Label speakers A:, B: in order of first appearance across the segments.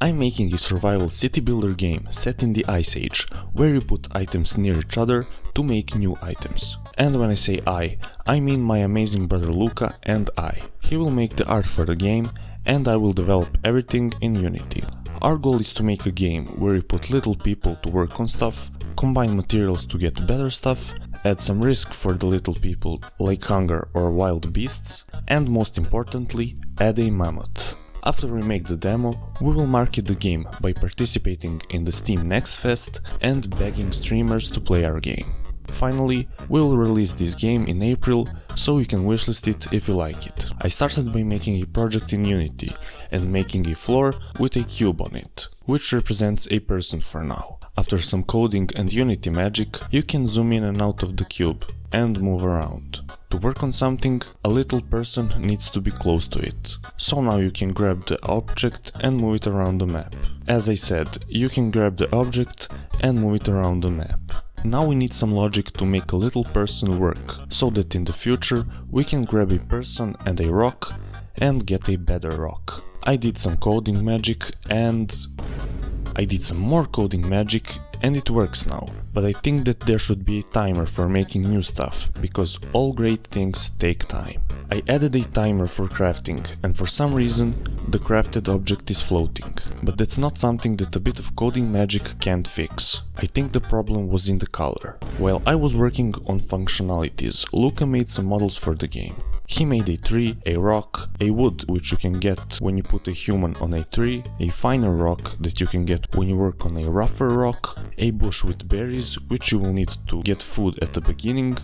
A: I'm making a survival city builder game set in the Ice Age, where you put items near each other to make new items. And when I say I mean my amazing brother Luca and I. He will make the art for the game, and I will develop everything in Unity. Our goal is to make a game where you put little people to work on stuff, combine materials to get better stuff, add some risk for the little people like hunger or wild beasts, and most importantly, add a mammoth. After we make the demo, we will market the game by participating in the Steam Next Fest and begging streamers to play our game. Finally, we will release this game in April, so you can wishlist it if you like it. I started by making a project in Unity and making a floor with a cube on it, which represents a person for now. After some coding and Unity magic, you can zoom in and out of the cube and move around. To work on something, a little person needs to be close to it. So now you can grab the object and move it around the map. As I said, you can grab the object and move it around the map. Now we need some logic to make a little person work, so that in the future we can grab a person and a rock and get a better rock. I did some coding magic and I did some more coding magic and it works now. But I think that there should be a timer for making new stuff, because all great things take time. I added a timer for crafting, and for some reason the crafted object is floating. But that's not something that a bit of coding magic can't fix. I think the problem was in the color. While I was working on functionalities, Luca made some models for the game. He made a tree, a rock, a wood which you can get when you put a human on a tree, a finer rock that you can get when you work on a rougher rock, a bush with berries which you will need to get food at the beginning,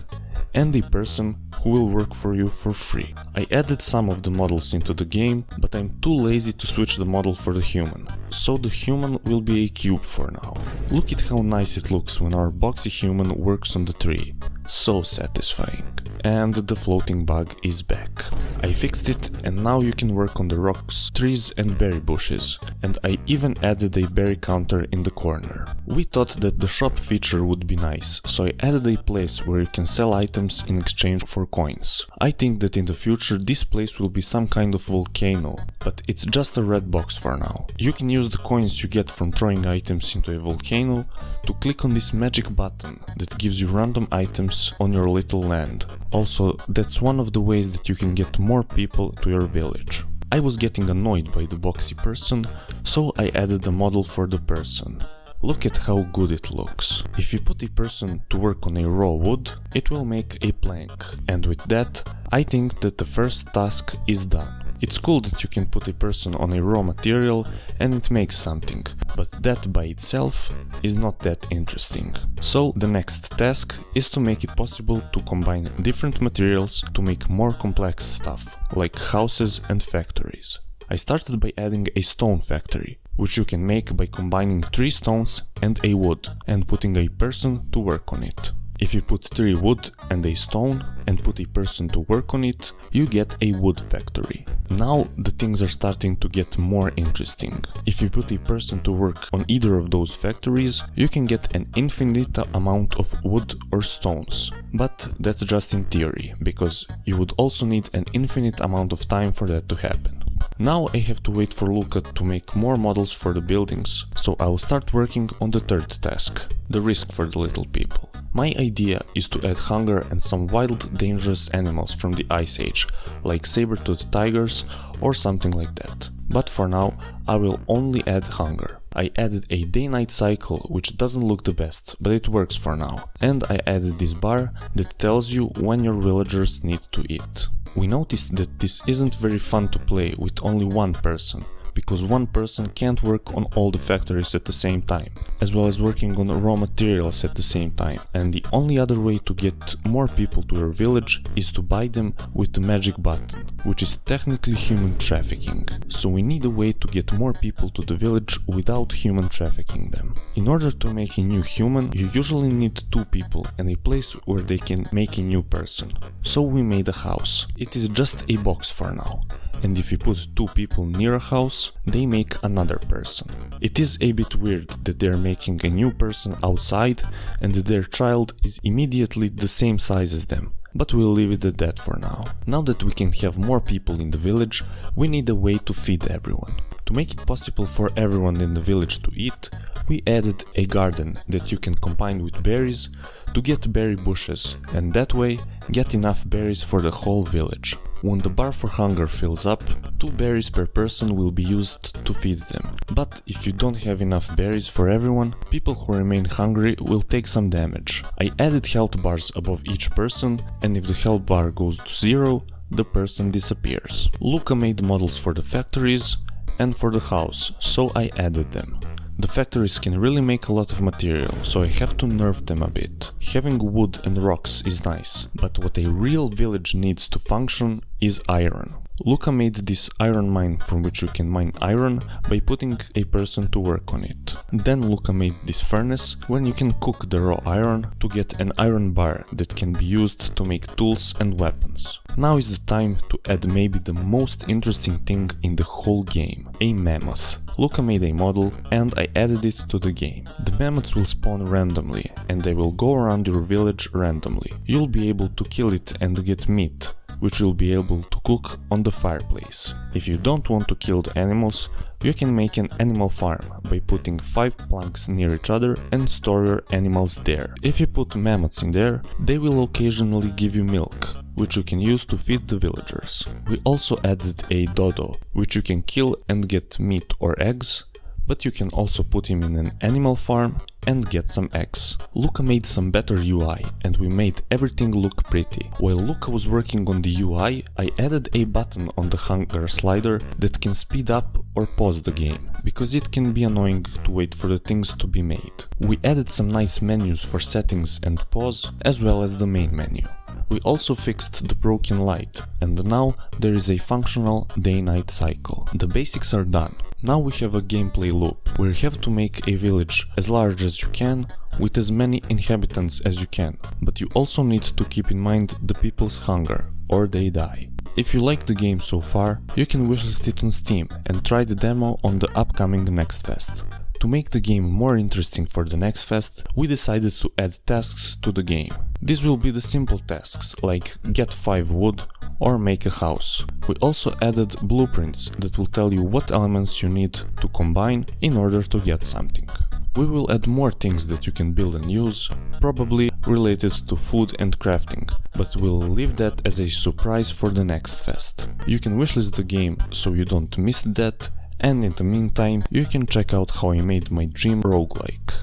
A: and a person who will work for you for free. I added some of the models into the game, but I'm too lazy to switch the model for the human, so the human will be a cube for now. Look at how nice it looks when our boxy human works on the tree. So satisfying. And the floating bug is back. I fixed it, and now you can work on the rocks, trees and berry bushes, and I even added a berry counter in the corner. We thought that the shop feature would be nice, so I added a place where you can sell items in exchange for coins. I think that in the future this place will be some kind of volcano, but it's just a red box for now. You can use the coins you get from throwing items into a volcano to click on this magic button that gives you random items on your little land. Also, that's one of the ways that you can get more people to your village. I was getting annoyed by the boxy person, so I added a model for the person. Look at how good it looks. If you put a person to work on a raw wood, it will make a plank. And with that, I think that the first task is done. It's cool that you can put a person on a raw material and it makes something, but that by itself is not that interesting. So the next task is to make it possible to combine different materials to make more complex stuff, like houses and factories. I started by adding a stone factory, which you can make by combining 3 stones and a wood and putting a person to work on it. If you put 3 wood and a stone and put a person to work on it, you get a wood factory. Now the things are starting to get more interesting. If you put a person to work on either of those factories, you can get an infinite amount of wood or stones. But that's just in theory, because you would also need an infinite amount of time for that to happen. Now I have to wait for Luca to make more models for the buildings, so I will start working on the third task, the risk for the little people. My idea is to add hunger and some wild, dangerous animals from the Ice Age, like saber-toothed tigers or something like that. But for now, I will only add hunger. I added a day-night cycle, which doesn't look the best, but it works for now. And I added this bar that tells you when your villagers need to eat. We noticed that this isn't very fun to play with only one person, because one person can't work on all the factories at the same time, as well as working on raw materials at the same time. And the only other way to get more people to your village is to buy them with the magic button, which is technically human trafficking. So we need a way to get more people to the village without human trafficking them. In order to make a new human, you usually need 2 people and a place where they can make a new person. So we made a house. It is just a box for now. And if you put 2 people near a house, they make another person. It is a bit weird that they are making a new person outside and that their child is immediately the same size as them. But we'll leave it at that for now. Now that we can have more people in the village, we need a way to feed everyone. To make it possible for everyone in the village to eat, we added a garden that you can combine with berries to get berry bushes, and that way get enough berries for the whole village. When the bar for hunger fills up, 2 berries per person will be used to feed them. But if you don't have enough berries for everyone, people who remain hungry will take some damage. I added health bars above each person, and if the health bar goes to 0, the person disappears. Luca made models for the factories and for the house, so I added them. The factories can really make a lot of material, so I have to nerf them a bit. Having wood and rocks is nice, but what a real village needs to function is iron. Luca made this iron mine from which you can mine iron by putting a person to work on it. Then Luca made this furnace when you can cook the raw iron to get an iron bar that can be used to make tools and weapons. Now is the time to add maybe the most interesting thing in the whole game, a mammoth. Luca made a model and I added it to the game. The mammoths will spawn randomly and they will go around your village randomly. You'll be able to kill it and get meat, which you'll be able to cook on the fireplace. If you don't want to kill the animals, you can make an animal farm by putting 5 planks near each other and store your animals there. If you put mammoths in there, they will occasionally give you milk, which you can use to feed the villagers. We also added a dodo, which you can kill and get meat or eggs, but you can also put him in an animal farm and get some eggs. Luca made some better UI and we made everything look pretty. While Luca was working on the UI, I added a button on the hunger slider that can speed up or pause the game, because it can be annoying to wait for the things to be made. We added some nice menus for settings and pause, as well as the main menu. We also fixed the broken light, and now there is a functional day-night cycle. The basics are done. Now we have a gameplay loop, where you have to make a village as large as you can, with as many inhabitants as you can, but you also need to keep in mind the people's hunger, or they die. If you like the game so far, you can wishlist it on Steam and try the demo on the upcoming Next Fest. To make the game more interesting for the next fest, we decided to add tasks to the game. These will be the simple tasks, like get 5 wood or make a house. We also added blueprints that will tell you what elements you need to combine in order to get something. We will add more things that you can build and use, probably related to food and crafting, but we'll leave that as a surprise for the next fest. You can wishlist the game so you don't miss that, and in the meantime, you can check out how I made my dream roguelike.